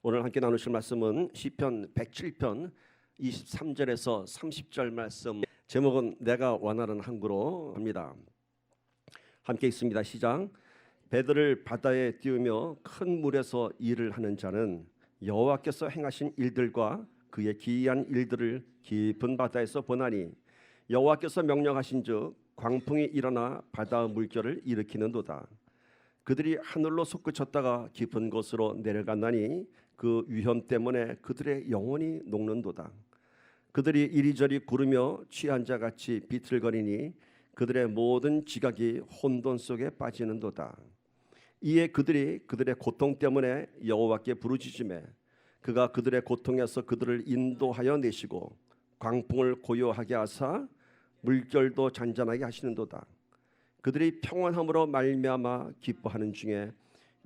오늘 함께 나누실 말씀은 시편 107편 23절에서 30절 말씀. 제목은 내가 원하는 항구로 합니다. 함께 읽습니다. 시작. 배들을 바다에 띄우며 큰 물에서 일을 하는 자는 여호와께서 행하신 일들과 그의 기이한 일들을 깊은 바다에서 보나니 여호와께서 명령하신즉 광풍이 일어나 바다 물결을 일으키는도다. 그들이 하늘로 솟구쳤다가 깊은 곳으로 내려갔나니 그 위험 때문에 그들의 영혼이 녹는도다. 그들이 이리저리 구르며 취한 자같이 비틀거리니 그들의 모든 지각이 혼돈 속에 빠지는도다. 이에 그들이 그들의 고통 때문에 여호와께 부르짖으매 그가 그들의 고통에서 그들을 인도하여 내시고 광풍을 고요하게 하사 물결도 잔잔하게 하시는도다. 그들이 평안함으로 말미암아 기뻐하는 중에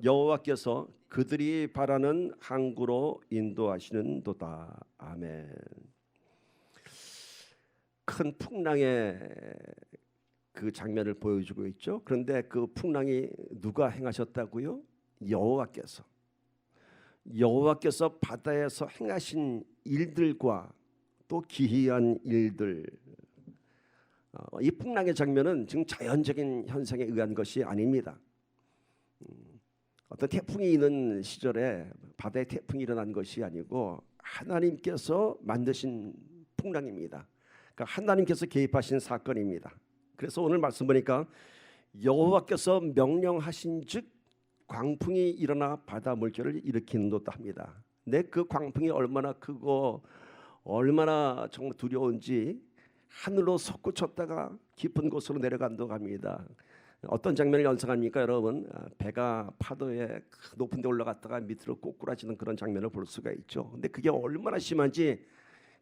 여호와께서 그들이 바라는 항구로 인도하시는도다. 아멘. 큰 풍랑의 그 장면을 보여주고 있죠. 그런데 그 풍랑이 누가 행하셨다고요? 여호와께서 바다에서 행하신 일들과 또 기이한 일들. 이 풍랑의 장면은 지금 자연적인 현상에 의한 것이 아닙니다. 어떤 태풍이 있는 시절에 바다에 태풍이 일어난 것이 아니고 하나님께서 만드신 풍랑입니다. 그러니까 하나님께서 개입하신 사건입니다. 그래서 오늘 말씀 보니까 여호와께서 명령하신즉 광풍이 일어나 바다 물결을 일으키는도다 합니다. 근데 그 광풍이 얼마나 크고 얼마나 정말 두려운지 하늘로 솟구쳤다가 깊은 곳으로 내려간다고 합니다. 어떤 장면을 연상합니까, 여러분? 배가 파도에 높은 데 올라갔다가 밑으로 꼬꾸라지는 그런 장면을 볼 수가 있죠. 근데 그게 얼마나 심한지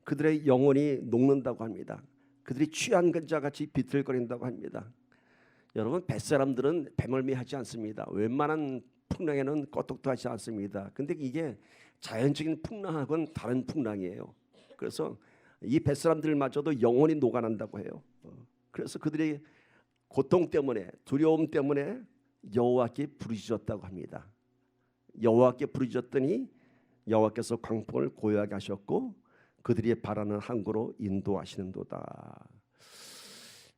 그들의 영혼이 녹는다고 합니다. 그들이 취한 자같이 비틀거린다고 합니다. 여러분, 뱃사람들은 배멀미하지 않습니다. 웬만한 풍랑에는 껐덕도 하지 않습니다. 근데 이게 자연적인 풍랑하고는 다른 풍랑이에요. 그래서 이 뱃사람들마저도 영혼이 녹아난다고 해요. 그래서 그들이 고통 때문에, 두려움 때문에 여호와께 부르짖었다고 합니다. 여호와께 부르짖었더니 여호와께서 광풍을 고요하게 하셨고 그들이 바라는 항구로 인도하시는도다.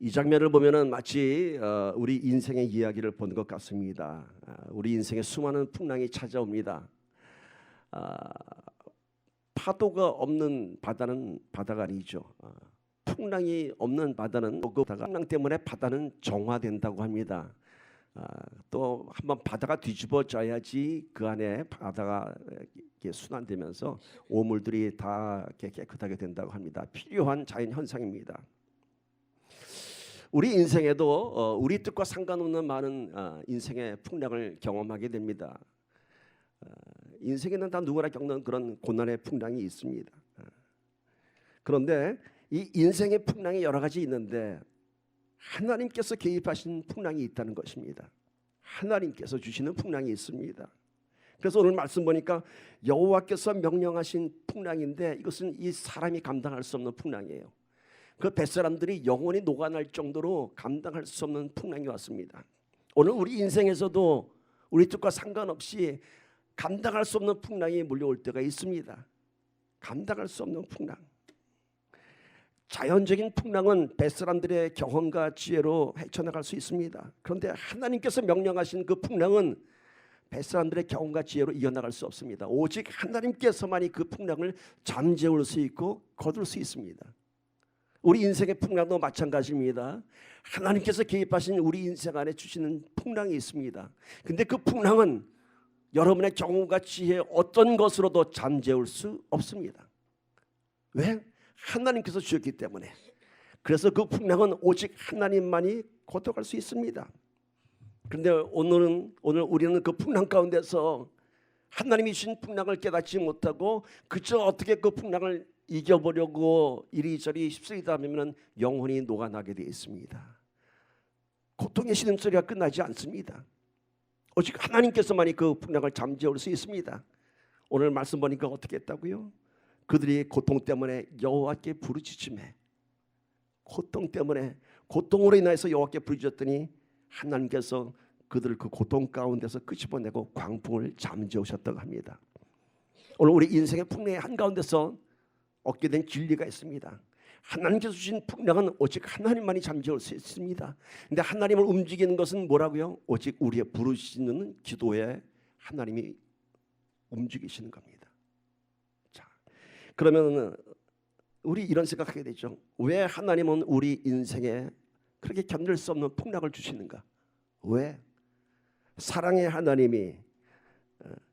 이 장면을 보면은 마치 우리 인생의 이야기를 보는 것 같습니다. 우리 인생에 수많은 풍랑이 찾아옵니다. 파도가 없는 바다는 바다가 아니죠. 풍랑이 없는 바다는 그 풍랑 때문에 바다는 정화된다고 합니다. 또 한번 바다가 뒤집어져야지 그 안에 바다가 이렇게 순환되면서 오물들이 다 깨끗하게 된다고 합니다. 필요한 자연 현상입니다. 우리 인생에도 우리 뜻과 상관없는 많은 인생의 풍랑을 경험하게 됩니다. 인생에는 다 누구나 겪는 그런 고난의 풍랑이 있습니다. 그런데 이 인생의 풍랑이 여러 가지 있는데 하나님께서 개입하신 풍랑이 있다는 것입니다. 하나님께서 주시는 풍랑이 있습니다. 그래서 오늘 말씀 보니까 여호와께서 명령하신 풍랑인데 이것은 이 사람이 감당할 수 없는 풍랑이에요. 그 뱃사람들이 영혼이 녹아날 정도로 감당할 수 없는 풍랑이 왔습니다. 오늘 우리 인생에서도 우리 뜻과 상관없이 감당할 수 없는 풍랑이 몰려올 때가 있습니다. 감당할 수 없는 풍랑. 자연적인 풍랑은 뱃사람들의 경험과 지혜로 헤쳐나갈 수 있습니다. 그런데 하나님께서 명령하신 그 풍랑은 뱃사람들의 경험과 지혜로 이겨나갈 수 없습니다. 오직 하나님께서만이 그 풍랑을 잠재울 수 있고 거둘 수 있습니다. 우리 인생의 풍랑도 마찬가지입니다. 하나님께서 개입하신 우리 인생 안에 주시는 풍랑이 있습니다. 근데 그 풍랑은 여러분의 경험과 지혜 어떤 것으로도 잠재울 수 없습니다. 왜? 하나님께서 주셨기 때문에. 그래서 그 풍랑은 오직 하나님만이 고독할 수 있습니다. 그런데 오늘 우리는 그 풍랑 가운데서 하나님이 주신 풍랑을 깨닫지 못하고 그저 어떻게 그 풍랑을 이겨보려고 이리저리 휩쓸리다 보면 영혼이 녹아나게 되어 있습니다. 고통의 신음소리가 끝나지 않습니다. 오직 하나님께서만이 그 풍랑을 잠재울 수 있습니다. 오늘 말씀 보니까 어떻게 했다고요? 그들이 고통 때문에 여호와께 부르짖으매 고통으로 인해서 여호와께 부르짖었더니 하나님께서 그들을 그 고통 가운데서 끄집어내고 광풍을 잠재우셨다고 합니다. 오늘 우리 인생의 풍랑의 한가운데서 얻게 된 진리가 있습니다. 하나님께서 주신 풍랑은 오직 하나님만이 잠재울 수 있습니다. 근데 하나님을 움직이는 것은 뭐라고요? 오직 우리의 부르시는 기도에 하나님이 움직이시는 겁니다. 자, 그러면 우리 이런 생각하게 되죠. 왜 하나님은 우리 인생에 그렇게 견딜 수 없는 풍랑을 주시는가? 왜? 사랑의 하나님이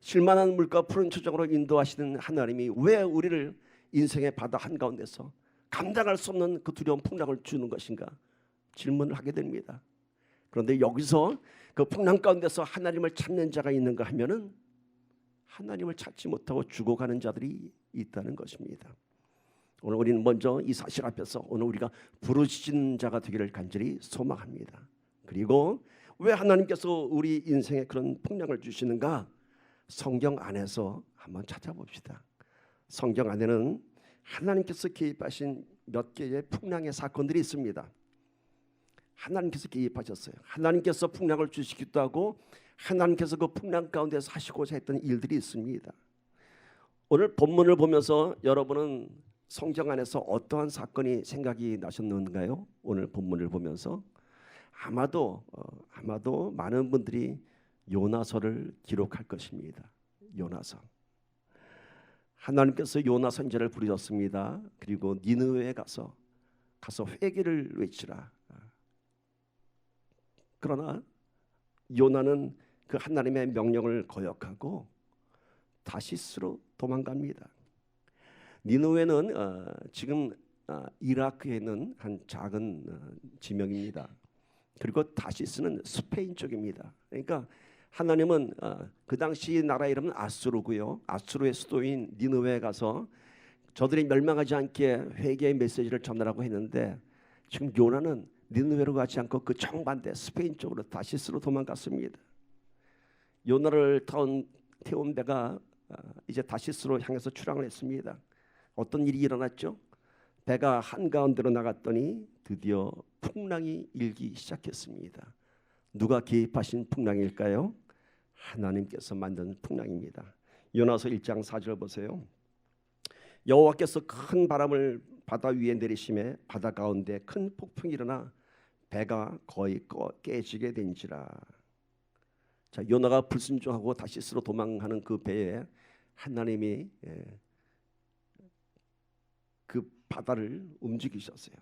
실만한 물과 푸른 초장으로 인도하시는 하나님이 왜 우리를 인생의 바다 한가운데서 감당할 수 없는 그 두려운 풍랑을 주는 것인가 질문을 하게 됩니다. 그런데 여기서 그 풍랑 가운데서 하나님을 찾는 자가 있는가 하면은 하나님을 찾지 못하고 죽어가는 자들이 있다는 것입니다. 오늘 우리는 먼저 이 사실 앞에서 오늘 우리가 부르짖는 자가 되기를 간절히 소망합니다. 그리고 왜 하나님께서 우리 인생에 그런 풍랑을 주시는가? 성경 안에서 한번 찾아봅시다. 성경 안에는 하나님께서 개입하신 몇 개의 풍랑의 사건들이 있습니다. 하나님께서 개입하셨어요. 하나님께서 풍랑을 주시기도 하고 하나님께서 그 풍랑 가운데서 하시고자 했던 일들이 있습니다. 오늘 본문을 보면서 여러분은 성경 안에서 어떠한 사건이 생각이 나셨는가요? 오늘 본문을 보면서 아마도 많은 분들이 요나서를 기록할 것입니다. 요나서. 하나님께서 요나 선지자를 부르셨습니다. 그리고 니느웨에 가서 회개를 외치라. 그러나 요나는 그 하나님의 명령을 거역하고 다시스로 도망갑니다. 니느웨는 지금 이라크에 있는 한 작은 지명입니다. 그리고 다시스는 스페인 쪽입니다. 그러니까 하나님은 그 당시 나라 이름은 아수르고요. 아수르의 수도인 니느웨에 가서 저들이 멸망하지 않게 회개의 메시지를 전하라고 했는데 지금 요나는 니느웨로 가지 않고 그 정반대 스페인 쪽으로 다시스로 도망갔습니다. 요나를 태운 배가 이제 다시스로 향해서 출항을 했습니다. 어떤 일이 일어났죠? 배가 한가운데로 나갔더니 드디어 풍랑이 일기 시작했습니다. 누가 개입하신 풍랑일까요? 하나님께서 만든 풍랑입니다. 요나서 1장 4절 보세요. 여호와께서 큰 바람을 바다 위에 내리심에 바다 가운데 큰 폭풍이 일어나 배가 거의 깨지게 된지라. 자, 요나가 불순종하고 다시스로 도망하는 그 배에 하나님이 그 바다를 움직이셨어요.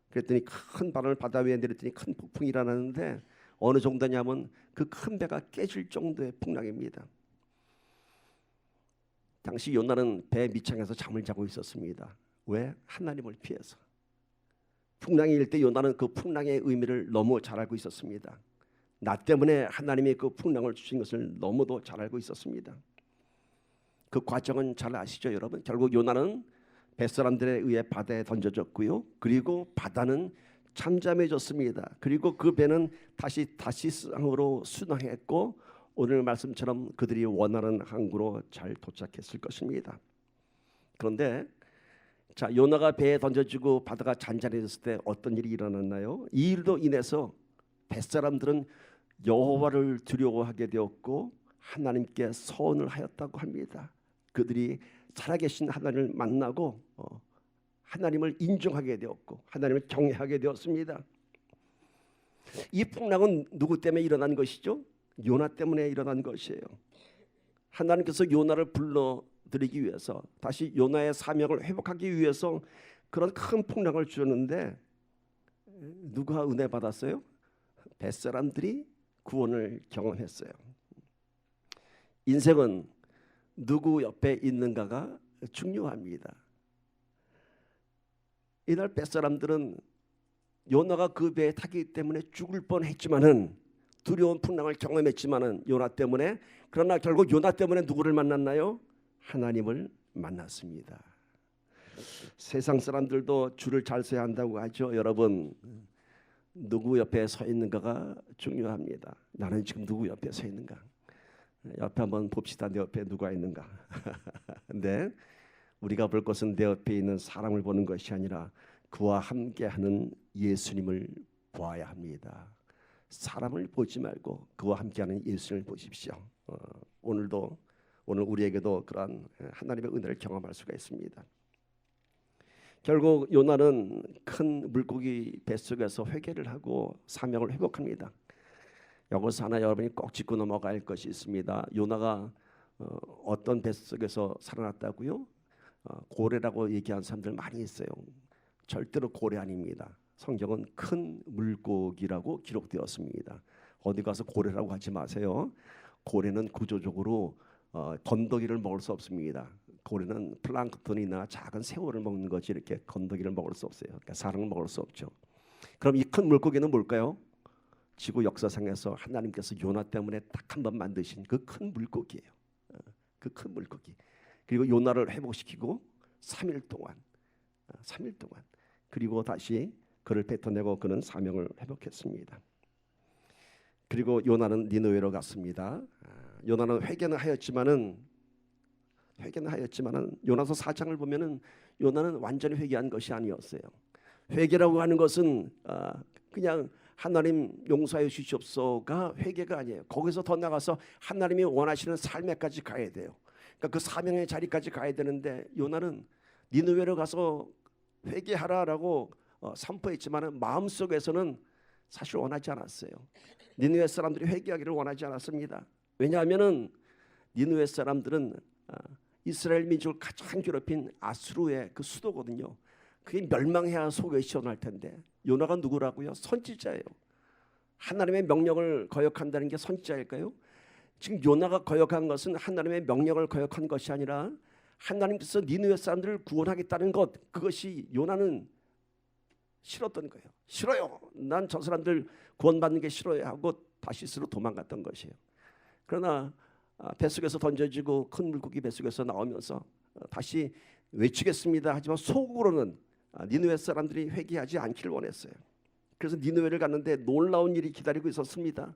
그랬더니 큰 바람을 바다 위에 내렸더니 큰 폭풍이 일어나는데 어느 정도냐면 그 큰 배가 깨질 정도의 풍랑입니다. 당시 요나는 배 밑창에서 잠을 자고 있었습니다. 왜? 하나님을 피해서. 풍랑이 일 때 요나는 그 풍랑의 의미를 너무 잘 알고 있었습니다. 나 때문에 하나님이 그 풍랑을 주신 것을 너무도 잘 알고 있었습니다. 그 과정은 잘 아시죠, 여러분? 결국 요나는 뱃사람들에 의해 바다에 던져졌고요. 그리고 바다는 잠잠해졌습니다. 그리고 그 배는 다시 다시스항으로 순항했고 오늘 말씀처럼 그들이 원하는 항구로 잘 도착했을 것입니다. 그런데 자, 요나가 배에 던져지고 바다가 잔잔해졌을 때 어떤 일이 일어났나요? 이 일로 인해서 뱃사람들은 여호와를 두려워하게 되었고 하나님께 서원을 하였다고 합니다. 그들이 살아계신 하나님을 만나고 하나님을 인정하게 되었고 하나님을 경외하게 되었습니다. 이 풍랑은 누구 때문에 일어난 것이죠? 요나 때문에 일어난 것이에요. 하나님께서 요나를 불러들이기 위해서 다시 요나의 사명을 회복하기 위해서 그런 큰 풍랑을 주셨는데 누가 은혜 받았어요? 뱃사람들이 구원을 경험했어요. 인생은 누구 옆에 있는가가 중요합니다. 이날 뱃사람들은 요나가 그 배에 타기 때문에 죽을 뻔했지만은 두려운 풍랑을 경험했지만은 요나 때문에 그러나 결국 요나 때문에 누구를 만났나요? 하나님을 만났습니다. 세상 사람들도 줄을 잘 서야 한다고 하죠. 여러분 누구 옆에 서 있는가가 중요합니다. 나는 지금 누구 옆에 서 있는가? 옆에 한번 봅시다. 내 옆에 누가 있는가? 근데 우리가 볼 것은 내 옆에 있는 사람을 보는 것이 아니라 그와 함께하는 예수님을 보아야 합니다. 사람을 보지 말고 그와 함께하는 예수님을 보십시오. 오늘도 오늘 우리에게도 그러한 하나님의 은혜를 경험할 수가 있습니다. 결국 요나는 큰 물고기 뱃속에서 회개를 하고 사명을 회복합니다. 여기서 하나 여러분이 꼭 짚고 넘어갈 것이 있습니다. 요나가 어떤 뱃속에서 살아났다고요? 고래라고 얘기한 사람들 많이 있어요. 절대로 고래 아닙니다. 성경은 큰 물고기라고 기록되었습니다. 어디 가서 고래라고 하지 마세요. 고래는 구조적으로 건더기를 먹을 수 없습니다. 고래는 플랑크톤이나 작은 새우를 먹는 거지 이렇게 건더기를 먹을 수 없어요. 그러니까 사람을 먹을 수 없죠. 그럼 이 큰 물고기는 뭘까요? 지구 역사상에서 하나님께서 요나 때문에 딱 한 번 만드신 그 큰 물고기예요. 그 큰 물고기. 그리고 요나를 회복시키고 3일 동안 그리고 다시 그를 뱉어내고 그는 사명을 회복했습니다. 그리고 요나는 니느웨로 갔습니다. 요나는 회개는 하였지만은 요나서 4장을 보면은 요나는 완전히 회개한 것이 아니었어요. 회개라고 하는 것은 그냥 하나님 용서해 주시옵소서가 회개가 아니에요. 거기서 더 나가서 하나님이 원하시는 삶에까지 가야 돼요. 그러니까 그 사명의 자리까지 가야 되는데 요나는 니느웨로 가서 회개하라라고 선포했지만은 마음속에서는 사실 원하지 않았어요. 니느웨 사람들이 회개하기를 원하지 않았습니다. 왜냐하면은 니느웨 사람들은 이스라엘 민족을 가장 괴롭힌 아수르의 그 수도거든요. 그게 멸망해야 속이 시원할 텐데 요나가 누구라고요? 선지자예요. 하나님의 명령을 거역한다는 게 선지자일까요? 지금 요나가 거역한 것은 하나님의 명령을 거역한 것이 아니라 하나님께서 니느웨 사람들을 구원하겠다는 것, 그것이 요나는 싫었던 거예요. 싫어요. 난 저 사람들 구원받는 게 싫어요 하고 다시스로 도망갔던 것이에요. 그러나 뱃속에서 던져지고 큰 물고기 뱃속에서 나오면서 다시 외치겠습니다 하지만 속으로는 니느웨 사람들이 회개하지 않기를 원했어요. 그래서 니느웨를 갔는데 놀라운 일이 기다리고 있었습니다.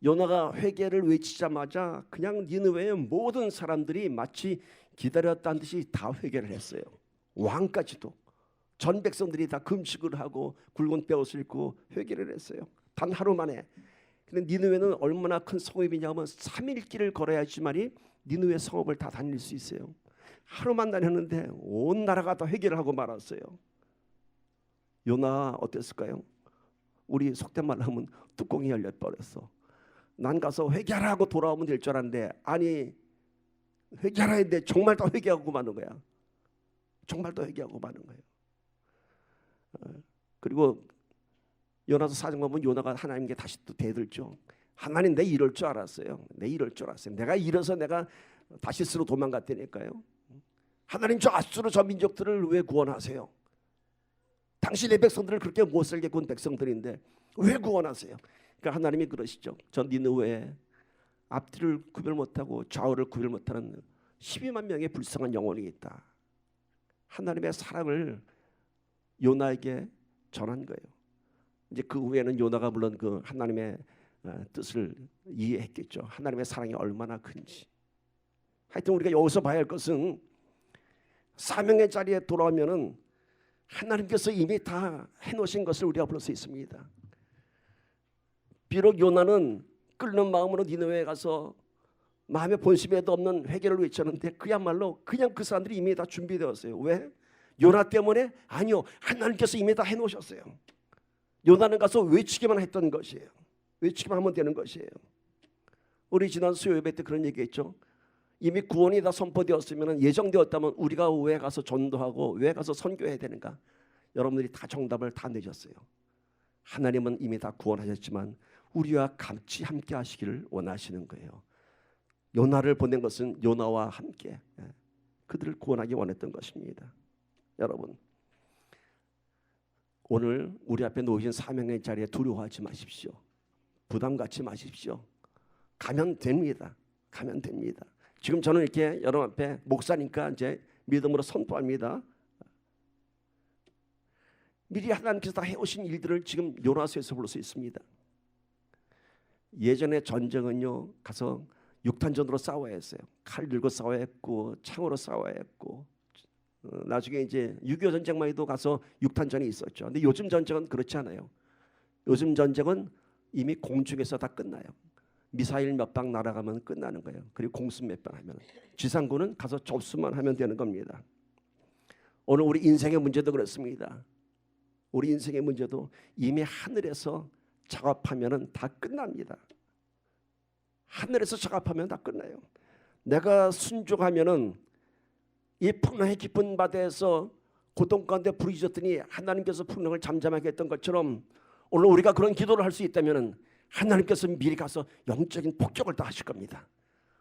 요나가 회개를 외치자마자 그냥 니느웨의 모든 사람들이 마치 기다렸다는 듯이 다 회개를 했어요. 왕까지도. 전 백성들이 다 금식을 하고 굵은 뼈옷을 입고 회개를 했어요. 단 하루 만에. 근데 니느웨는 얼마나 큰 성읍이냐면 3일 길을 걸어야지만이 니느웨 성읍을 다 다닐 수 있어요. 하루만 다녔는데 온 나라가 다 회개를 하고 말았어요. 요나 어땠을까요? 우리 속된 말로 하면 뚜껑이 열려버렸어. 난 가서 회개하라 하고 돌아오면 될 줄 알았는데 아니 회개하라 했는데 정말 더 회개하고 마는 거야. 정말 더 회개하고 마는 거예요. 그리고 요나서 4장 보면 요나가 하나님께 다시 또 대들죠. 하나님 내 이럴 줄 알았어요. 내가 이래서 내가 다시스로 도망갔다니까요. 하나님 저 아수르 저 민족들을 왜 구원하세요? 당신의 백성들을 그렇게 못살게 군 백성들인데 왜 구원하세요? 그러니까 하나님이 그러시죠. 저 니느웨에 앞뒤를 구별 못하고 좌우를 구별 못하는 12만 명의 불쌍한 영혼이 있다. 하나님의 사랑을 요나에게 전한 거예요. 이제 그 후에는 요나가 물론 그 하나님의 뜻을 이해했겠죠. 하나님의 사랑이 얼마나 큰지. 하여튼 우리가 여기서 봐야 할 것은 사명의 자리에 돌아오면은 하나님께서 이미 다 해놓으신 것을 우리가 볼 수 있습니다. 비록 요나는 끓는 마음으로 니느웨에 가서 마음의 본심에도 없는 회개를 외쳤는데 그야말로 그냥 그 사람들이 이미 다 준비되었어요. 왜? 요나 때문에? 아니요. 하나님께서 이미 다 해놓으셨어요. 요나는 가서 외치기만 했던 것이에요. 외치기만 하면 되는 것이에요. 우리 지난 수요 예배 때 그런 얘기했죠. 이미 구원이 다 선포되었으면 예정되었다면 우리가 왜 가서 전도하고 왜 가서 선교해야 되는가? 여러분들이 다 정답을 다 내셨어요. 하나님은 이미 다 구원하셨지만 우리와 같이 함께 하시기를 원하시는 거예요. 요나를 보낸 것은 요나와 함께 그들을 구원하기 원했던 것입니다. 여러분 오늘 우리 앞에 놓이신 사명의 자리에 두려워하지 마십시오. 부담 갖지 마십시오. 가면 됩니다. 가면 됩니다. 지금 저는 이렇게 여러분 앞에 목사니까 이제 믿음으로 선포합니다. 미리 하나님께서 다 해오신 일들을 지금 요나서에서 볼 수 있습니다. 예전에 전쟁은요 가서 육탄전으로 싸워야 했어요. 칼 들고 싸워야 했고 창으로 싸워야 했고 나중에 이제 6.25 전쟁만 해도 가서 육탄전이 있었죠. 근데 요즘 전쟁은 그렇지 않아요. 요즘 전쟁은 이미 공중에서 다 끝나요. 미사일 몇 방 날아가면 끝나는 거예요. 그리고 공습 몇 방 하면 지상군은 가서 접수만 하면 되는 겁니다. 오늘 우리 인생의 문제도 그렇습니다. 우리 인생의 문제도 이미 하늘에서 작업하면 다 끝납니다. 하늘에서 작업하면 다 끝나요. 내가 순종하면은 이 풍랑의 깊은 바다에서 고통 가운데 부르짖었더니 하나님께서 풍랑을 잠잠하게 했던 것처럼 오늘 우리가 그런 기도를 할 수 있다면은 하나님께서 미리 가서 영적인 폭격을 다 하실 겁니다.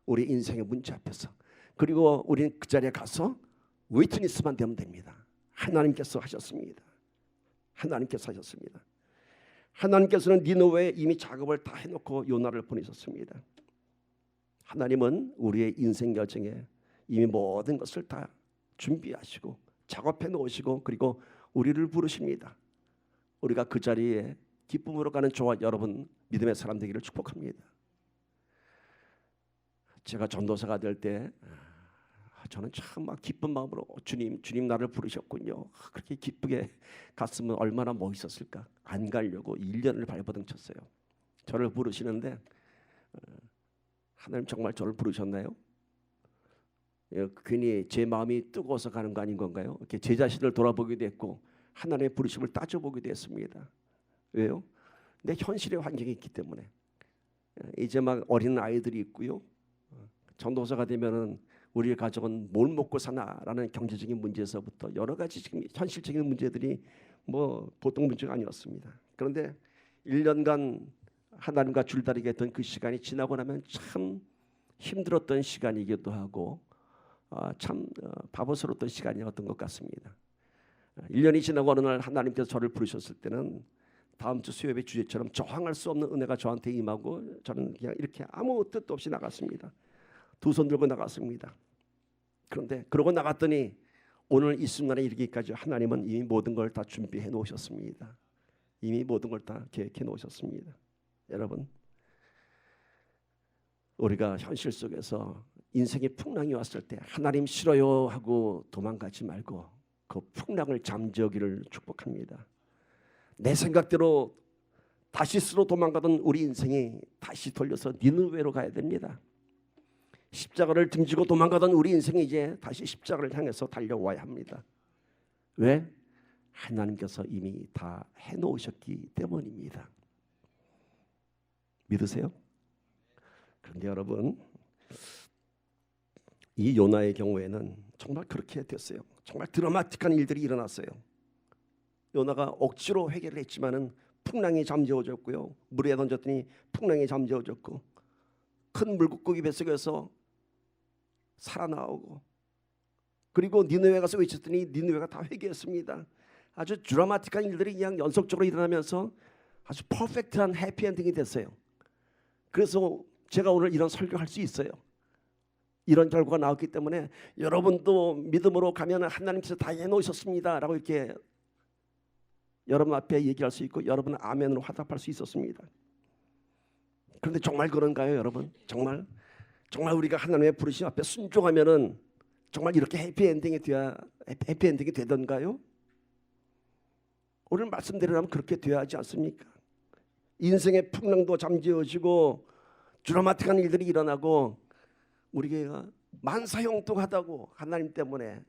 우리 인생의 문제 앞에서. 그리고 우리는 그 자리에 가서 위트니스만 되면 됩니다. 하나님께서 하셨습니다. 하나님께서 하셨습니다. 하나님께서는 니느웨에 이미 작업을 다 해놓고 요나를 보내셨습니다. 하나님은 우리의 인생 여정에 이미 모든 것을 다 준비하시고 작업해 놓으시고 그리고 우리를 부르십니다. 우리가 그 자리에 기쁨으로 가는 저와 여러분 믿음의 사람 되기를 축복합니다. 제가 전도사가 될 때 저는 참 막 기쁜 마음으로 주님 나를 부르셨군요. 그렇게 기쁘게 갔으면 얼마나 멋있었을까. 안 가려고 1년을 발버둥 쳤어요. 저를 부르시는데 하나님 정말 저를 부르셨나요? 괜히 제 마음이 뜨거워서 가는 거 아닌 건가요? 이렇게 제 자신을 돌아보기도 했고 하나님의 부르심을 따져보기도 했습니다. 왜요? 내 현실의 환경이 있기 때문에. 이제 막 어린 아이들이 있고요. 전도사가 되면은 우리의 가족은 뭘 먹고 사나라는 경제적인 문제에서부터 여러 가지 지금 현실적인 문제들이 뭐 보통 문제가 아니었습니다. 그런데 1년간 하나님과 줄다리게 했던 그 시간이 지나고 나면 참 힘들었던 시간이기도 하고 참 바보스러웠던 시간이었던 것 같습니다. 1년이 지나고 어느 날 하나님께서 저를 부르셨을 때는 다음 주 수요예배 주제처럼 저항할 수 없는 은혜가 저한테 임하고 저는 그냥 이렇게 아무 뜻도 없이 나갔습니다. 두 손 들고 나갔습니다. 그런데 그러고 나갔더니 오늘 이 순간에 이르기까지 하나님은 이미 모든 걸 다 준비해 놓으셨습니다. 이미 모든 걸 다 계획해 놓으셨습니다. 여러분, 우리가 현실 속에서 인생의 풍랑이 왔을 때 하나님 싫어요 하고 도망가지 말고 그 풍랑을 잠재우기를 축복합니다. 내 생각대로 다시스로 도망가던 우리 인생이 다시 돌려서 니느웨로 가야 됩니다. 십자가를 등지고 도망가던 우리 인생이 이제 다시 십자가를 향해서 달려와야 합니다. 왜? 하나님께서 이미 다 해놓으셨기 때문입니다. 믿으세요? 그런데 여러분, 이 요나의 경우에는 정말 그렇게 됐어요. 정말 드라마틱한 일들이 일어났어요. 요나가 억지로 회개를 했지만은 풍랑이 잠재워졌고요. 물에 던졌더니 풍랑이 잠재워졌고 큰 물고기 뱃속에서 살아나오고 그리고 니느웨 가서 외쳤더니 니느웨가 다 회개했습니다. 아주 드라마틱한 일들이 그냥 연속적으로 일어나면서 아주 퍼펙트한 해피엔딩이 됐어요. 그래서 제가 오늘 이런 설교할 수 있어요. 이런 결과가 나왔기 때문에 여러분도 믿음으로 가면 하나님께서 다 해놓으셨습니다 라고 이렇게 여러분 앞에 얘기할 수 있고 여러분은 아멘으로 화답할 수 있었습니다. 그런데 정말 그런가요, 여러분? 정말 우리가 하나님의 부르심 앞에 순종하면은 정말 이렇게 해피엔딩이 되던가요? 오늘 말씀드리려면 그렇게 되어야 하지 않습니까? 인생의 풍랑도 잠재워지고 드라마틱한 일들이 일어나고 우리가 만사형통하다고 하나님 때문에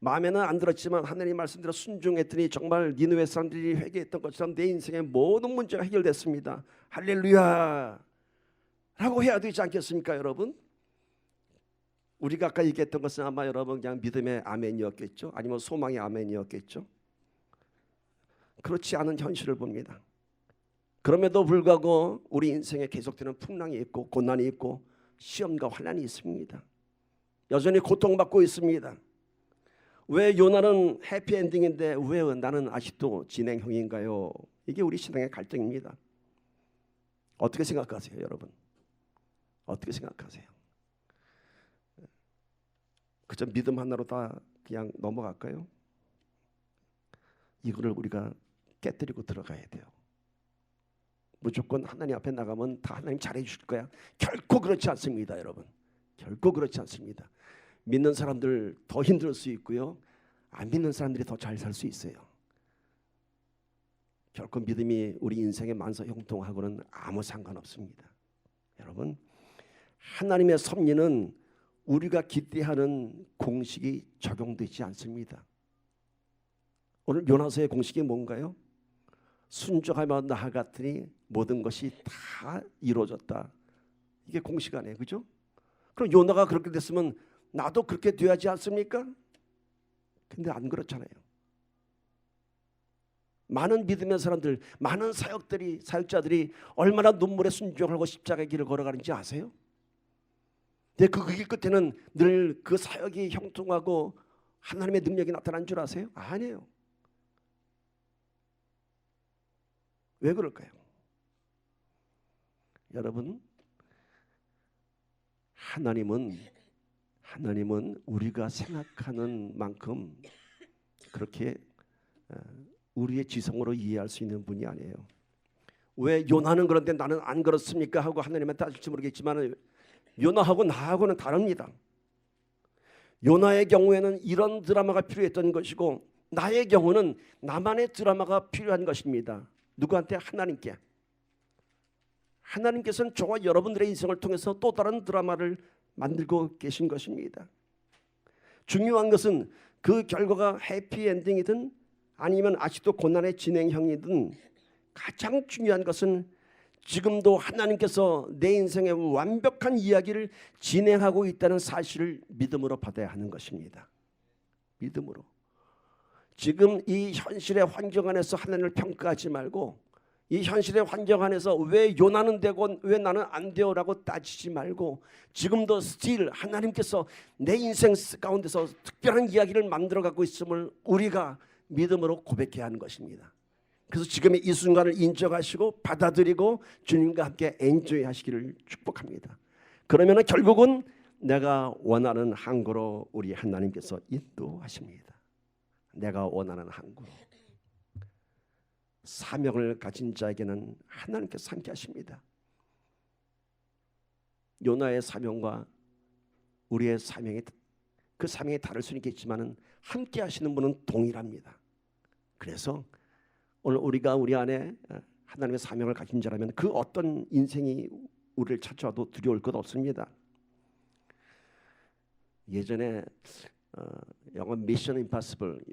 마음에는 안 들었지만 하나님 말씀대로 순종했더니 정말 니느웨 사람들이 회개했던 것처럼 내 인생의 모든 문제가 해결됐습니다. 할렐루야 라고 해야 되지 않겠습니까, 여러분? 우리가 아까 얘기했던 것은 아마 여러분 그냥 믿음의 아멘이었겠죠. 아니면 소망의 아멘이었겠죠. 그렇지 않은 현실을 봅니다. 그럼에도 불구하고 우리 인생에 계속되는 풍랑이 있고 고난이 있고 시험과 환난이 있습니다. 여전히 고통받고 있습니다. 왜 요나는 해피엔딩인데 왜 나는 아직도 진행형인가요? 이게 우리 신앙의 갈등입니다. 어떻게 생각하세요, 여러분? 어떻게 생각하세요? 그저 믿음 하나로 다 그냥 넘어갈까요? 이거를 우리가 깨뜨리고 들어가야 돼요. 무조건 하나님 앞에 나가면 다 하나님 잘해 주실 거야. 결코 그렇지 않습니다, 여러분. 결코 그렇지 않습니다. 믿는 사람들 더 힘들 수 있고요. 안 믿는 사람들이 더 잘 살 수 있어요. 결코 믿음이 우리 인생의 만사형통하고는 아무 상관없습니다. 여러분, 하나님의 섭리는 우리가 기대하는 공식이 적용되지 않습니다. 오늘 요나서의 공식이 뭔가요? 순종하며 나아갔더니 모든 것이 다 이루어졌다. 이게 공식 아니에요, 그죠? 그럼 요나가 그렇게 됐으면 나도 그렇게 돼야지 않습니까? 근데 안 그렇잖아요. 많은 믿음의 사람들, 많은 사역자들이 얼마나 눈물에 순종하고 십자가의 길을 걸어가는지 아세요? 근데 그 길 끝에는 늘 그 사역이 형통하고 하나님의 능력이 나타난 줄 아세요? 아니에요. 왜 그럴까요? 여러분, 하나님은 우리가 생각하는 만큼 그렇게 우리의 지성으로 이해할 수 있는 분이 아니에요. 왜 요나는 그런데 나는 안 그렇습니까? 하고 하나님한테 따질지 모르겠지만 요나하고 나하고는 다릅니다. 요나의 경우에는 이런 드라마가 필요했던 것이고 나의 경우는 나만의 드라마가 필요한 것입니다. 누구한테? 하나님께. 하나님께서는 저와 여러분들의 인생을 통해서 또 다른 드라마를 만들고 계신 것입니다. 중요한 것은 그 결과가 해피엔딩이든 아니면 아직도 고난의 진행형이든 가장 중요한 것은 지금도 하나님께서 내 인생의 완벽한 이야기를 진행하고 있다는 사실을 믿음으로 받아야 하는 것입니다. 믿음으로. 지금 이 현실의 환경 안에서 하나님을 평가하지 말고 이 현실의 환경 안에서 왜 요나는 되고 왜 나는 안 돼요라고 따지지 말고 지금도 스틸 하나님께서 내 인생 가운데서 특별한 이야기를 만들어 갖고 있음을 우리가 믿음으로 고백해야 하는 것입니다. 그래서 지금의 이 순간을 인정하시고 받아들이고 주님과 함께 엔조이 하시기를 축복합니다. 그러면 결국은 내가 원하는 항구로 우리 하나님께서 인도하십니다. 내가 원하는 항구로. 사명을 가진 자에게는 하나님께서 함께 하십니다. 요나의 사명과 우리의 사명이 그 사명이 다를 수는 있겠지만 함께 하시는 분은 동일합니다. 그래서 오늘 우리가 우리 안에 하나님의 사명을 가진 자라면 그 어떤 인생이 우리를 찾아와도 두려울 것 없습니다. 예전에 영화 미션 임파서블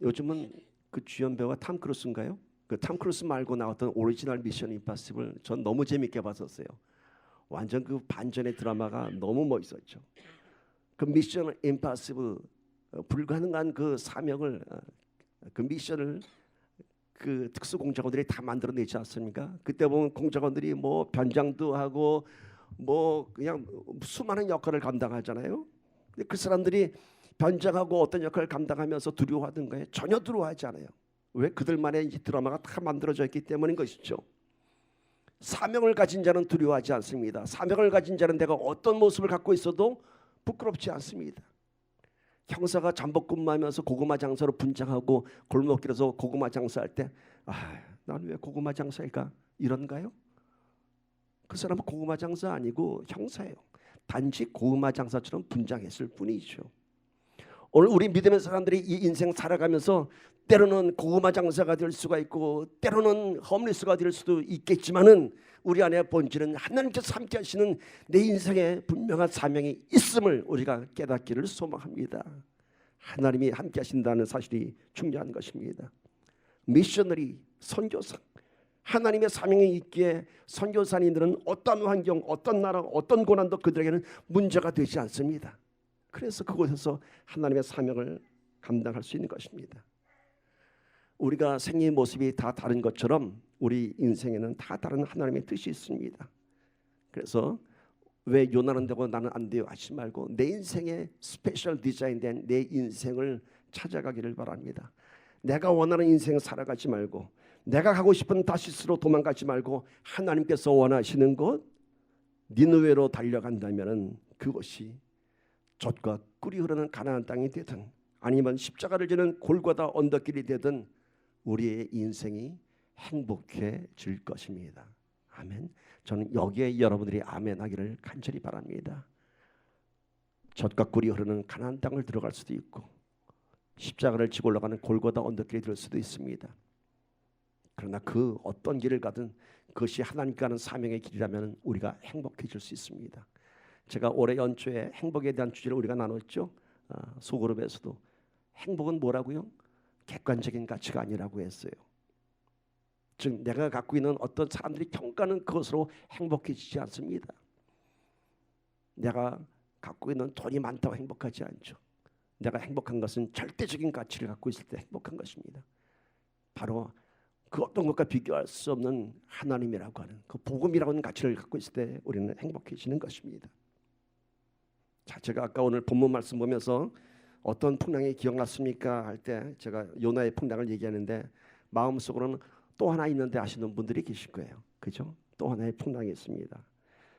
요즘은 그 주연 배우가 탐 크루스인가요? 그 탐 크루스 말고 나왔던 오리지널 미션 임파서블 전 너무 재밌게 봤었어요. 완전 그 반전의 드라마가 너무 멋있었죠. 그 미션 임파서블 불가능한 그 사명을 그 미션을 그 특수 공작원들이 다 만들어내지 않습니까? 그때 보면 공작원들이 뭐 변장도 하고 뭐 그냥 수많은 역할을 감당하잖아요. 근데 그 사람들이 변장하고 어떤 역할을 감당하면서 두려워하던가요? 전혀 두려워하지 않아요. 왜? 그들만의 이 드라마가 다 만들어져 있기 때문인 것이죠. 사명을 가진 자는 두려워하지 않습니다. 사명을 가진 자는 내가 어떤 모습을 갖고 있어도 부끄럽지 않습니다. 형사가 잠복 근무하면서 고구마 장사로 분장하고 골목길에서 고구마 장사할 때 나는 왜 고구마 장사일까? 이런가요? 그 사람은 고구마 장사 아니고 형사예요. 단지 고구마 장사처럼 분장했을 뿐이죠. 오늘 우리 믿음의 사람들이 이 인생 살아가면서 때로는 고구마 장사가 될 수가 있고 때로는 홈리스가 될 수도 있겠지만은 우리 안에 본질은 하나님께서 함께 하시는 내 인생에 분명한 사명이 있음을 우리가 깨닫기를 소망합니다. 하나님이 함께 하신다는 사실이 중요한 것입니다. 미셔너리, 선교사, 하나님의 사명이 있기에 선교사님들은 어떤 환경, 어떤 나라, 어떤 고난도 그들에게는 문제가 되지 않습니다. 그래서 그곳에서 하나님의 사명을 감당할 수 있는 것입니다. 우리가 생긴 모습이 다 다른 것처럼 우리 인생에는 다 다른 하나님의 뜻이 있습니다. 그래서 왜 요나는 되고 나는 안 돼요 하지 말고 내 인생에 스페셜 디자인된 내 인생을 찾아가기를 바랍니다. 내가 원하는 인생을 살아가지 말고 내가 가고 싶은 다시스로 도망가지 말고 하나님께서 원하시는 곳 니느웨로 달려간다면 그것이 젖과 꿀이 흐르는 가나안 땅이 되든 아니면 십자가를 지는 골고다 언덕길이 되든 우리의 인생이 행복해질 것입니다. 아멘. 저는 여기에 여러분들이 아멘 하기를 간절히 바랍니다. 젖과 꿀이 흐르는 가나안 땅을 들어갈 수도 있고 십자가를 지고 올라가는 골고다 언덕길이 될 수도 있습니다. 그러나 그 어떤 길을 가든 그것이 하나님께 하는 사명의 길이라면 우리가 행복해질 수 있습니다. 제가 올해 연초에 행복에 대한 주제를 우리가 나눴죠. 소그룹에서도 행복은 뭐라고요? 객관적인 가치가 아니라고 했어요. 즉 내가 갖고 있는 어떤 사람들이 평가하는 그것으로 행복해지지 않습니다. 내가 갖고 있는 돈이 많다고 행복하지 않죠. 내가 행복한 것은 절대적인 가치를 갖고 있을 때 행복한 것입니다. 바로 그 어떤 것과 비교할 수 없는 하나님이라고 하는 그 복음이라고 하는 가치를 갖고 있을 때 우리는 행복해지는 것입니다. 자, 제가 아까 오늘 본문 말씀 보면서 어떤 풍랑이 기억났습니까? 할 때 제가 요나의 풍랑을 얘기하는데 마음속으로는 또 하나 있는데 아시는 분들이 계실 거예요. 그죠? 또 하나의 풍랑이 있습니다.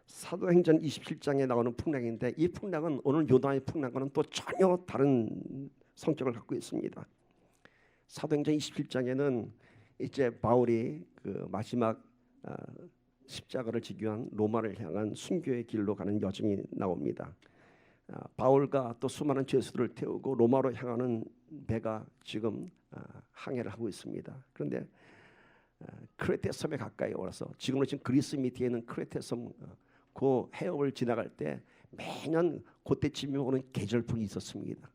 사도행전 27장에 나오는 풍랑인데 이 풍랑은 오늘 요나의 풍랑과는 또 전혀 다른 성격을 갖고 있습니다. 사도행전 27장에는 이제 바울이 그 마지막 십자가를 지기 위한 로마를 향한 순교의 길로 가는 여정이 나옵니다. 바울과 또 수많은 죄수들을 태우고 로마로 향하는 배가 지금 항해를 하고 있습니다. 그런데 크레테 섬에 가까이 와서 지금은 지금 그리스 밑에 있는 크레테 섬 그 해역을 지나갈 때 매년 그때쯤에 오는 계절풍이 있었습니다.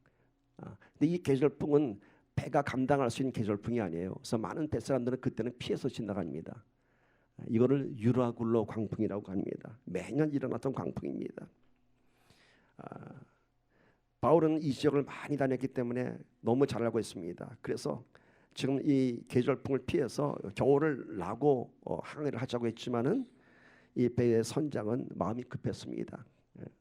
근데 이 계절풍은 배가 감당할 수 있는 계절풍이 아니에요. 그래서 많은 뱃사람들은 그때는 피해서 지나갑니다. 이거를 유라굴로 광풍이라고 합니다. 매년 일어났던 광풍입니다. 바울은 이 지역을 많이 다녔기 때문에 너무 잘 알고 있습니다. 그래서 지금 이 계절풍을 피해서 겨울을 나고 항해를 하자고 했지만은 이 배의 선장은 마음이 급했습니다.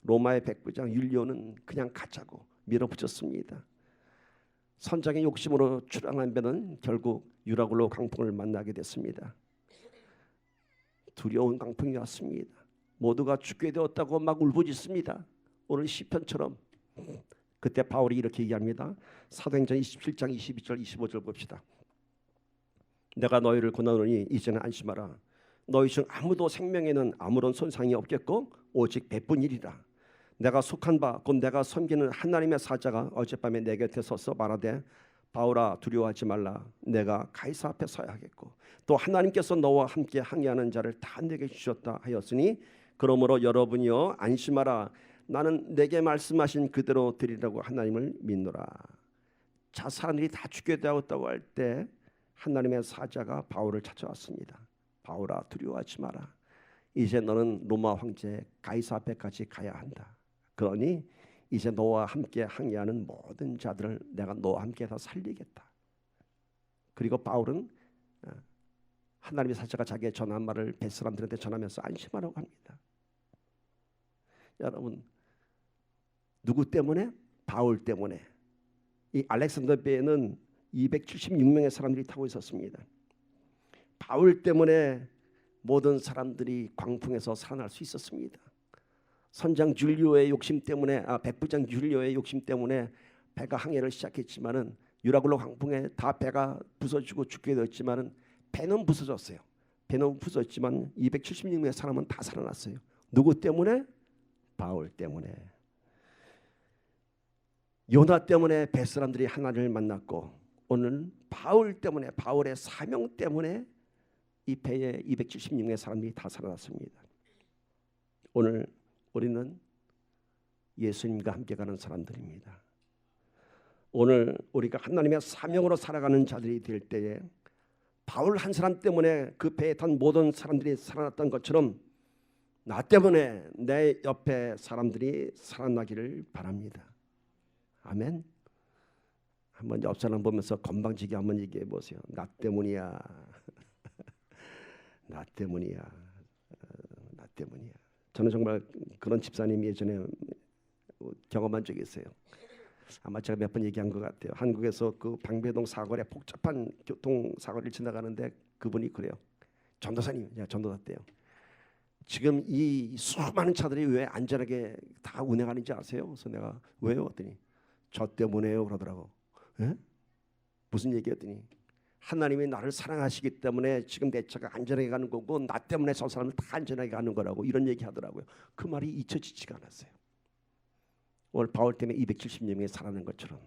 로마의 백부장 율리오는 그냥 가자고 밀어붙였습니다. 선장의 욕심으로 출항한 배는 결국 유라굴로 광풍을 만나게 됐습니다. 두려운 광풍이 왔습니다. 모두가 죽게 되었다고 막 울부짖습니다. 오늘 시편처럼. 그때 바울이 이렇게 얘기합니다. 사도행전 27장 22절 25절 봅시다. 내가 너희를 권하노니 이제는 안심하라. 너희 중 아무도 생명에는 아무런 손상이 없겠고 오직 배뿐이리라. 내가 속한 바 곧 내가 섬기는 하나님의 사자가 어젯밤에 내 곁에 서서 말하되 바울아 두려워하지 말라. 내가 가이사 앞에 서야 하겠고 또 하나님께서 너와 함께 항해하는 자를 다 내게 주셨다 하였으니 그러므로 여러분이여 안심하라. 나는 내게 말씀하신 그대로 드리라고 하나님을 믿노라. 자, 사람들이 다 죽게 되었다고 할 때 하나님의 사자가 바울을 찾아왔습니다. 바울아 두려워하지 마라. 이제 너는 로마 황제 가이사 앞에까지 가야 한다. 그러니 이제 너와 함께 항해하는 모든 자들을 내가 너와 함께 다 살리겠다. 그리고 바울은 하나님의 사자가 자기의 전한 말을 뱃사람들한테 전하면서 안심하라고 합니다. 여러분 누구 때문에? 바울 때문에. 이 알렉산더 배에는 276명의 사람들이 타고 있었습니다. 바울 때문에 모든 사람들이 광풍에서 살아날 수 있었습니다. 선장 줄리오의 욕심 때문에 백부장 줄리오의 욕심 때문에 배가 항해를 시작했지만은 유라굴로 광풍에 다 배가 부서지고 죽게 되었지만은 배는 부서졌어요. 배는 부서졌지만 276명의 사람은 다 살아났어요. 누구 때문에? 바울 때문에. 요나 때문에 뱃사람들이 하나님을 만났고 오늘 바울 때문에 바울의 사명 때문에 이 배에 276명의 사람들이 다 살아났습니다. 오늘 우리는 예수님과 함께 가는 사람들입니다. 오늘 우리가 하나님의 사명으로 살아가는 자들이 될 때에 바울 한 사람 때문에 그 배에 탄 모든 사람들이 살아났던 것처럼 나 때문에 내 옆에 사람들이 살아나기를 바랍니다. 아멘. 한번 옆 사람 보면서 건방지게 한번 얘기해 보세요. 나 때문이야. 나 때문이야. 나 때문이야. 저는 정말 그런 집사님이 예전에 경험한 적이 있어요. 아마 제가 몇 번 얘기한 것 같아요. 한국에서 그 방배동 사거리에 복잡한 교통 사거리를 지나가는데 그분이 그래요. 전도사님, 전도사 때요. 지금 이 수많은 차들이 왜 안전하게 다 운행하는지 아세요? 그래서 내가 왜요? 했더니 저 때문에요 그러더라고. 에? 무슨 얘기였더니 하나님이 나를 사랑하시기 때문에 지금 내 차가 안전하게 가는 거고 나 때문에 저 사람은 다 안전하게 가는 거라고 이런 얘기하더라고요. 그 말이 잊혀지지가 않았어요. 오늘 바울 때문에 270명이 살아난 것처럼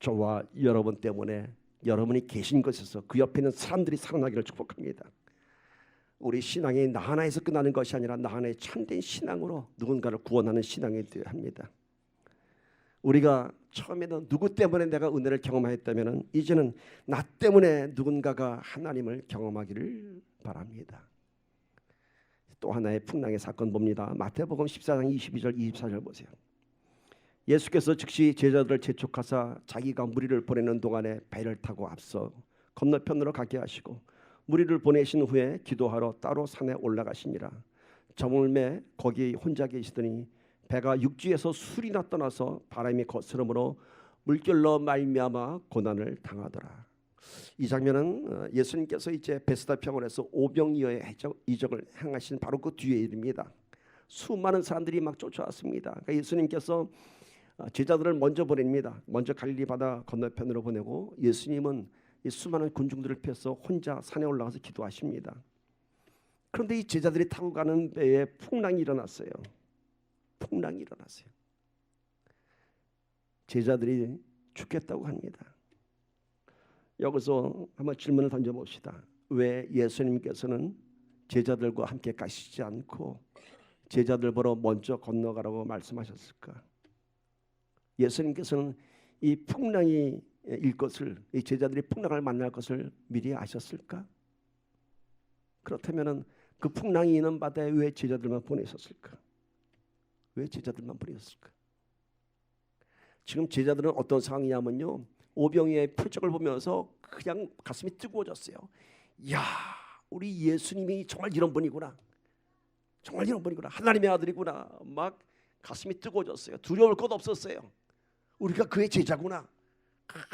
저와 여러분 때문에 여러분이 계신 곳에서 그 옆에 있는 사람들이 살아나기를 축복합니다. 우리 신앙이 나 하나에서 끝나는 것이 아니라 나 하나의 참된 신앙으로 누군가를 구원하는 신앙이 되어야 합니다. 우리가 처음에는 누구 때문에 내가 은혜를 경험했다면 이제는 나 때문에 누군가가 하나님을 경험하기를 바랍니다. 또 하나의 풍랑의 사건 봅니다. 마태복음 14장 22절 24절 보세요. 예수께서 즉시 제자들을 재촉하사 자기가 무리를 보내는 동안에 배를 타고 앞서 건너편으로 가게 하시고 무리를 보내신 후에 기도하러 따로 산에 올라가시니라. 저물매 거기 혼자 계시더니 배가 육지에서 술이나 떠나서 바람이 거스름으로 물결로 말미암아 고난을 당하더라. 이 장면은 예수님께서 이제 베스다 평원에서 오병이어의 이적을 행하신 바로 그 뒤에 일입니다. 수많은 사람들이 막 쫓아왔습니다. 그러니까 예수님께서 제자들을 먼저 보냅니다. 먼저 갈릴리 바다 건너편으로 보내고 예수님은 이 수많은 군중들을 피해서 혼자 산에 올라가서 기도하십니다. 그런데 이 제자들이 타고 가는 배에 풍랑이 일어났어요. 풍랑이 일어났어요. 제자들이 죽겠다고 합니다. 여기서 한번 질문을 던져봅시다. 왜 예수님께서는 제자들과 함께 가시지 않고 제자들 보러 먼저 건너가라고 말씀하셨을까? 예수님께서는 이 풍랑이 일 것을, 이 제자들이 풍랑을 만날 것을 미리 아셨을까? 그렇다면 그 풍랑이 있는 바다에 왜 제자들만 보내셨을까? 왜 제자들만 보내셨을까? 지금 제자들은 어떤 상황이냐면요, 오병이의 표적을 보면서 그냥 가슴이 뜨거워졌어요. 야, 우리 예수님이 정말 이런 분이구나. 정말 이런 분이구나. 하나님의 아들이구나. 막 가슴이 뜨거워졌어요. 두려울 것 없었어요. 우리가 그의 제자구나.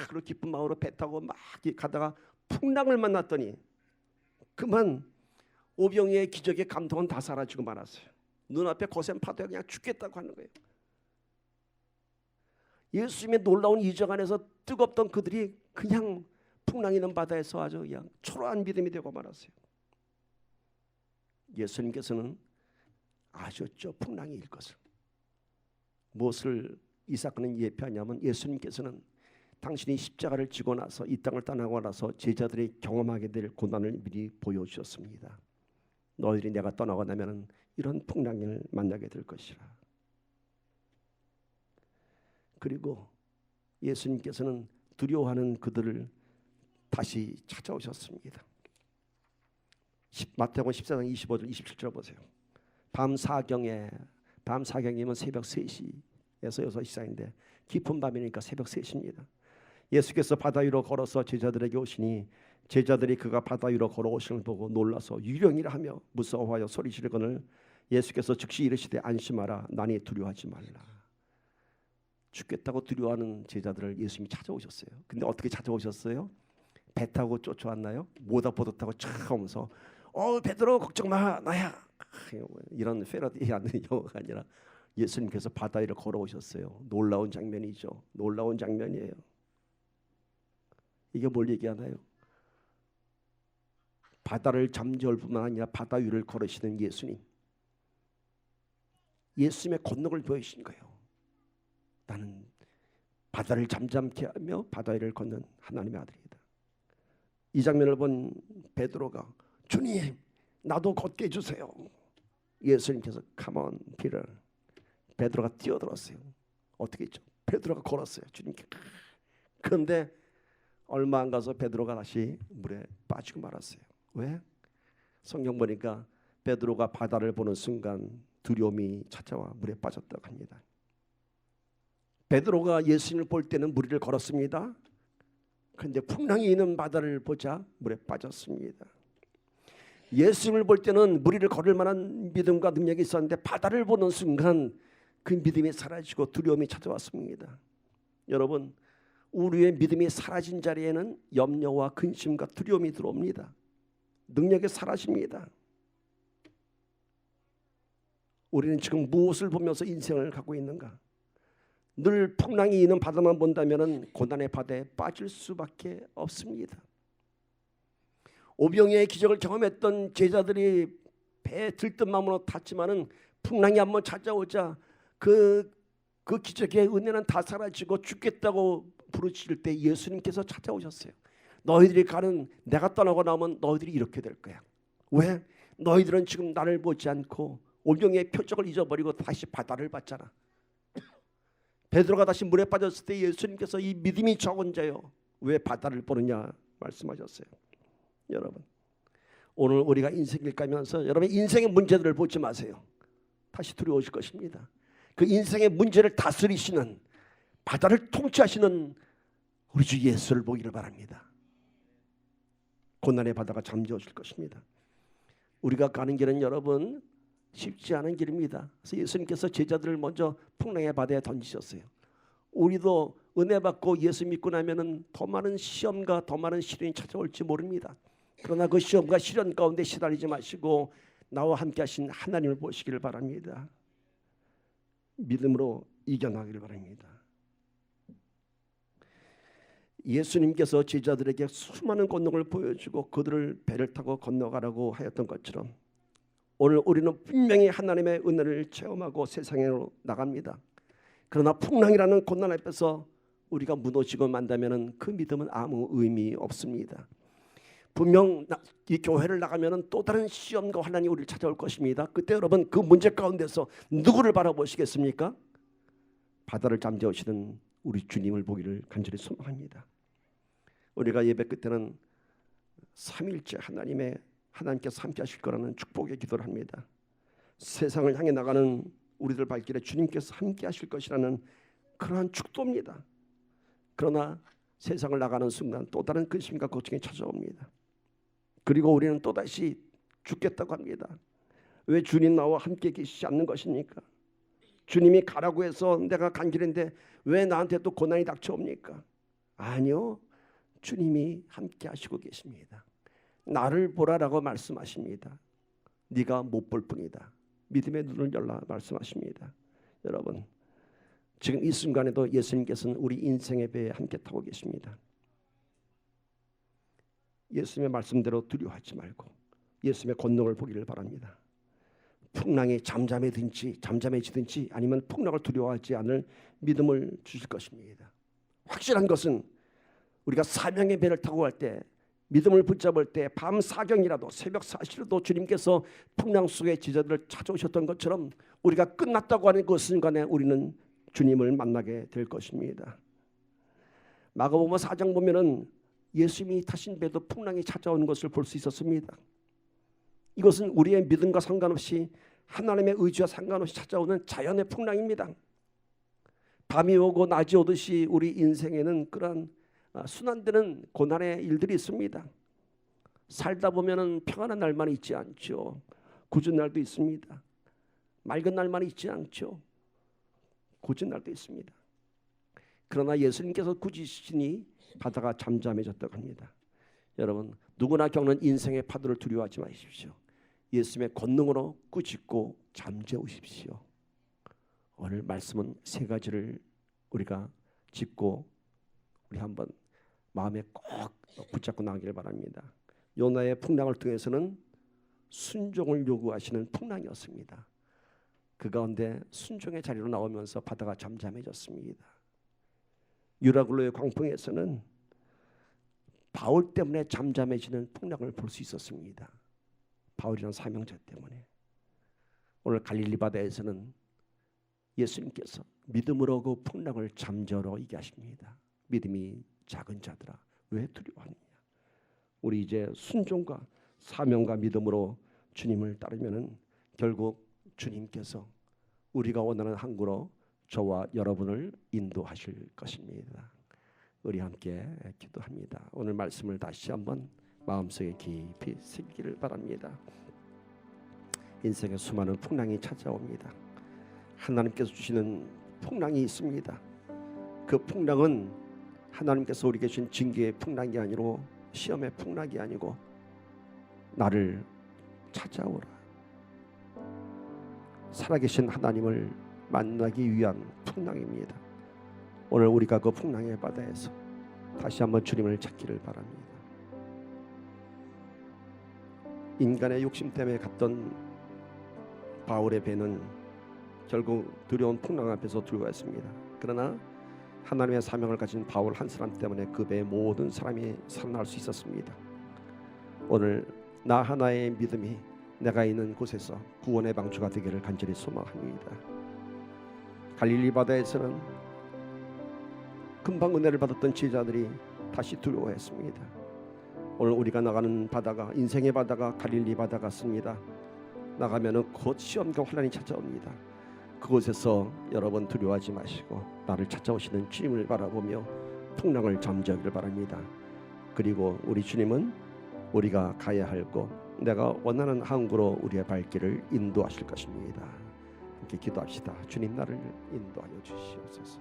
그런 기쁜 마음으로 배 타고 막 가다가 풍랑을 만났더니 그만 오병이의 기적의 감동은 다 사라지고 말았어요. 눈앞에 거센 파도에 그냥 죽겠다고 하는 거예요. 예수님의 놀라운 이적 안에서 뜨겁던 그들이 그냥 풍랑 있는 바다에서 아주 그냥 초라한 믿음이 되고 말았어요. 예수님께서는 아셨죠, 풍랑이 일 것을. 무엇을 이 사건은 예표하냐면 예수님께서는 당신이 십자가를 지고 나서 이 땅을 떠나고 나서 제자들이 경험하게 될 고난을 미리 보여주셨습니다. 너희들이 내가 떠나고 나면 이런 풍랑을 만나게 될 것이라. 그리고 예수님께서는 두려워하는 그들을 다시 찾아오셨습니다. 마태복음 14장 25절 27절 보세요. 밤 사경이면 새벽 3시에서 6시 사이인데 깊은 밤이니까 새벽 3시입니다. 예수께서 바다 위로 걸어서 제자들에게 오시니 제자들이 그가 바다 위로 걸어오심을 보고 놀라서 유령이라 하며 무서워하여 소리 지르거늘 예수께서 즉시 이르시되 안심하라 나니 두려워하지 말라. 죽겠다고 두려워하는 제자들을 예수님이 찾아오셨어요. 근데 어떻게 찾아오셨어요? 배 타고 쫓아왔나요? 모닥보드 타고 촥 오면서 베드로 걱정 마 나야, 이런 패러디 하는 영어가 아니라 예수님께서 바다 위를 걸어오셨어요. 놀라운 장면이죠. 놀라운 장면이에요. 이게 뭘 얘기하나요? 바다를 잠재울 뿐만 아니라 바다 위를 걸으시는 예수님. 예수님의 권능을 보여주신 거예요. 나는 바다를 잠잠케 하며 바다 위를 걷는 하나님의 아들이다. 이 장면을 본 베드로가 주님 나도 걷게 해주세요. 예수님께서 Come on, Peter. 베드로가 뛰어들었어요. 어떻게 했죠? 베드로가 걸었어요. 주님께. 그런데 얼마 안 가서 베드로가 다시 물에 빠지고 말았어요. 왜? 성경 보니까 베드로가 바다를 보는 순간 두려움이 찾아와 물에 빠졌다고 합니다. 베드로가 예수님을 볼 때는 무리를 걸었습니다. 그런데 풍랑이 있는 바다를 보자 물에 빠졌습니다. 예수님을 볼 때는 무리를 걸을 만한 믿음과 능력이 있었는데 바다를 보는 순간 그 믿음이 사라지고 두려움이 찾아왔습니다. 여러분, 우리의 믿음이 사라진 자리에는 염려와 근심과 두려움이 들어옵니다. 능력이 사라집니다. 우리는 지금 무엇을 보면서 인생을 갖고 있는가? 늘 풍랑이 있는 바다만 본다면 고난의 바다에 빠질 수밖에 없습니다. 오병이어의 기적을 경험했던 제자들이 배에 들뜬 마음으로 탔지만은 풍랑이 한번 찾아오자 그 기적의 은혜는 다 사라지고 죽겠다고 부르실 때 예수님께서 찾아오셨어요. 너희들이 가는 내가 떠나고 나오면 너희들이 이렇게 될 거야. 왜? 너희들은 지금 나를 보지 않고 오병이의 표적을 잊어버리고 다시 바다를 봤잖아. 베드로가 다시 물에 빠졌을 때 예수님께서 이 믿음이 적은 자요 왜 바다를 보느냐 말씀하셨어요. 여러분 오늘 우리가 인생길 가면서 여러분 인생의 문제들을 보지 마세요. 다시 두려우실 것입니다. 그 인생의 문제를 다스리시는 바다를 통치하시는 우리 주 예수를 보기를 바랍니다. 고난의 바다가 잠재우실 것입니다. 우리가 가는 길은 여러분 쉽지 않은 길입니다. 그래서 예수님께서 제자들을 먼저 풍랑의 바다에 던지셨어요. 우리도 은혜 받고 예수 믿고 나면은 더 많은 시험과 더 많은 시련이 찾아올지 모릅니다. 그러나 그 시험과 시련 가운데 시달리지 마시고 나와 함께 하신 하나님을 보시기를 바랍니다. 믿음으로 이겨나가기를 바랍니다. 예수님께서 제자들에게 수많은 권능을 보여주고 그들을 배를 타고 건너가라고 하였던 것처럼 오늘 우리는 분명히 하나님의 은혜를 체험하고 세상으로 나갑니다. 그러나 풍랑이라는 고난 앞에서 우리가 무너지고 만다면 그 믿음은 아무 의미 없습니다. 분명 이 교회를 나가면 또 다른 시험과 환난이 우리를 찾아올 것입니다. 그때 여러분 그 문제 가운데서 누구를 바라보시겠습니까? 바다를 잠재우시는 우리 주님을 보기를 간절히 소망합니다. 우리가 예배 끝에는 삼일째 하나님께서 함께 하실 거라는 축복의 기도를 합니다. 세상을 향해 나가는 우리들 발길에 주님께서 함께 하실 것이라는 그러한 축도입니다. 그러나 세상을 나가는 순간 또 다른 근심과 고통이 찾아옵니다. 그리고 우리는 또다시 죽겠다고 합니다. 왜 주님 나와 함께 계시지 않는 것입니까? 주님이 가라고 해서 내가 간 길인데 왜 나한테 또 고난이 닥쳐옵니까? 아니요. 주님이 함께 하시고 계십니다. 나를 보라라고 말씀하십니다. 네가 못 볼 뿐이다. 믿음의 눈을 열라 말씀하십니다. 여러분 지금 이 순간에도 예수님께서는 우리 인생의 배에 함께 타고 계십니다. 예수님의 말씀대로 두려워하지 말고 예수님의 권능을 보기를 바랍니다. 풍랑이 잠잠해지든지 아니면 풍랑을 두려워하지 않을 믿음을 주실 것입니다. 확실한 것은 우리가 사명의 배를 타고 갈 때 믿음을 붙잡을 때 밤 사경이라도 새벽 4시라도 주님께서 풍랑 속에 제자들을 찾아오셨던 것처럼 우리가 끝났다고 하는 그 순간에 우리는 주님을 만나게 될 것입니다. 마가복음 4장 보면은 예수님이 타신 배도 풍랑이 찾아오는 것을 볼 수 있었습니다. 이것은 우리의 믿음과 상관없이 하나님의 의지와 상관없이 찾아오는 자연의 풍랑입니다. 밤이 오고 낮이 오듯이 우리 인생에는 그러한 순환되는 고난의 일들이 있습니다. 살다 보면은 평안한 날만 있지 않죠. 굳은 날도 있습니다. 맑은 날만 있지 않죠. 굳은 날도 있습니다. 그러나 예수님께서 꾸짖으시니 바다가 잠잠해졌다고 합니다. 여러분 누구나 겪는 인생의 파도를 두려워하지 마십시오. 예수님의 권능으로 꾸짖고 잠재우십시오. 오늘 말씀은 세 가지를 우리가 짚고 우리 한번 마음에 꼭 붙잡고 나가기를 바랍니다. 요나의 풍랑을 통해서는 순종을 요구하시는 풍랑이었습니다. 그 가운데 순종의 자리로 나오면서 바다가 잠잠해졌습니다. 유라굴로의 광풍에서는 바울 때문에 잠잠해지는 풍랑을 볼 수 있었습니다. 바울이라는 사명자 때문에. 오늘 갈릴리 바다에서는 예수님께서 믿음으로 그 풍랑을 잠재우러 이게 하십니다. 믿음이 작은 자들아 왜 두려워하느냐. 우리 이제 순종과 사명과 믿음으로 주님을 따르면은 결국 주님께서 우리가 원하는 항구로 저와 여러분을 인도하실 것입니다. 우리 함께 기도합니다. 오늘 말씀을 다시 한번 마음속에 깊이 새기기를 바랍니다. 인생에 수많은 풍랑이 찾아옵니다. 하나님께서 주시는 풍랑이 있습니다. 그 풍랑은 하나님께서 우리에게 주신 징계의 풍랑이 아니고 시험의 풍랑이 아니고 나를 찾아오라. 살아계신 하나님을 만나기 위한 풍랑입니다. 오늘 우리가 그 풍랑의 바다에서 다시 한번 주님을 찾기를 바랍니다. 인간의 욕심 때문에 갔던 바울의 배는 결국 두려운 풍랑 앞에서 두려워했습니다. 그러나 하나님의 사명을 가진 바울 한 사람 때문에 그 배의 모든 사람이 살아날 수 있었습니다. 오늘 나 하나의 믿음이 내가 있는 곳에서 구원의 방주가 되기를 간절히 소망합니다. 갈릴리 바다에서는 금방 은혜를 받았던 제자들이 다시 두려워했습니다. 오늘 우리가 나가는 바다가 인생의 바다가 갈릴리 바다 같습니다. 나가면은 곧 시험과 환난이 찾아옵니다. 그곳에서 여러분 두려워하지 마시고 나를 찾아오시는 주님을 바라보며 풍랑을 잠재우기를 바랍니다. 그리고 우리 주님은 우리가 가야 할 곳, 내가 원하는 항구로 우리의 발길을 인도하실 것입니다. 함께 기도합시다. 주님, 나를 인도하여 주시옵소서.